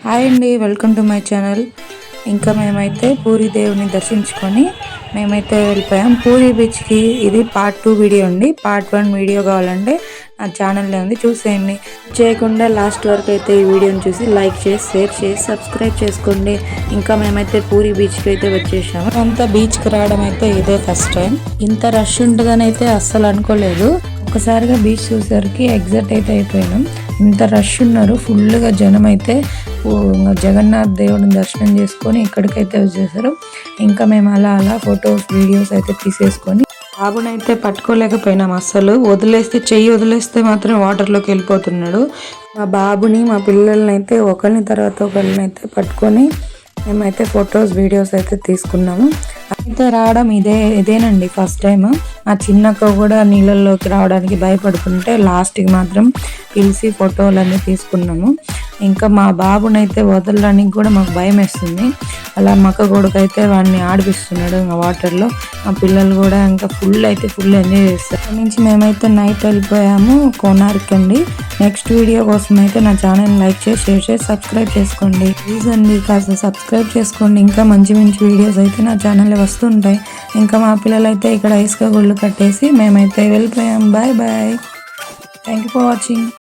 Hi అండి, welcome to my channel. ఇంకా మేమైతే పూరి దేవుని దర్శించుకొని మేమైతే వెళ్ళిపోయాం పూరి బీచ్కి. ఇది పార్ట్ 2 వీడియో అండి. పార్ట్ 1 వీడియో కావాలంటే నా ఛానల్లో ఉంది, చూసేయండి. చేయకుండా లాస్ట్ వరకు అయితే ఈ వీడియోని చూసి లైక్ చేసి షేర్ చేసి సబ్స్క్రైబ్ చేసుకోండి. ఇంకా మేమైతే పూరి బీచ్కి అయితే వచ్చేసాము. అంతా బీచ్కి రావడం అయితే ఇదే ఫస్ట్ టైం. ఇంత రష్ ఉంటుందని అయితే అస్సలు అనుకోలేదు. ఒక్కసారిగా బీచ్ చూసేసరికి ఎగ్జైట్ అయితే అయిపోయినాం. ఇంత రష్ ఉన్నారు, ఫుల్గా జనం అయితే జగన్నాథ్ దేవుడిని దర్శనం చేసుకొని ఇక్కడికైతే వచ్చేసారు. ఇంకా మేము అలా ఫొటోస్ వీడియోస్ అయితే తీసేసుకొని బాబునైతే పట్టుకోలేకపోయినాం. అస్సలు చెయ్యి వదిలేస్తే మాత్రం వాటర్లోకి వెళ్ళిపోతున్నాడు. మా బాబుని మా పిల్లల్ని అయితే ఒకరిని తర్వాత ఒకరిని అయితే పట్టుకొని మేమైతే ఫొటోస్ వీడియోస్ అయితే తీసుకున్నాము. అయితే రావడం ఇదేనండి ఫస్ట్ టైం. మా చిన్నక్క కూడా నీళ్ళల్లోకి రావడానికి భయపడుతుంటే లాస్ట్కి మాత్రం పిలిచి ఫోటోలన్నీ తీసుకున్నాము. ఇంకా మా బాబునైతే వదలడానికి కూడా మాకు భయం వేస్తుంది. అలా మక్క కొడుకైతే వాడిని ఆడిపిస్తున్నాడు ఇంకా వాటర్లో. మా పిల్లలు కూడా ఇంకా ఫుల్ ఎంజాయ్ చేస్తారు. అక్కడి నుంచి మేమైతే నైట్ వెళ్ళిపోయాము కోనార్క్ అండి. నెక్స్ట్ వీడియో కోసం అయితే నా ఛానల్ లైక్ చేసి షేర్ చేసి సబ్స్క్రైబ్ చేసుకోండి. ప్లీజ్ అండి, కాస్త సబ్స్క్రైబ్ చేసుకోండి. ఇంకా మంచి వీడియోస్ అయితే నా ఛానల్లో వస్తుంటాయి. ఇంకా మా పిల్లలు అయితే ఇక్కడ ఇసుక గుళ్ళు కట్టేసి మేమైతే వెళ్ళిపోయాం. Bye bye, thank you for watching.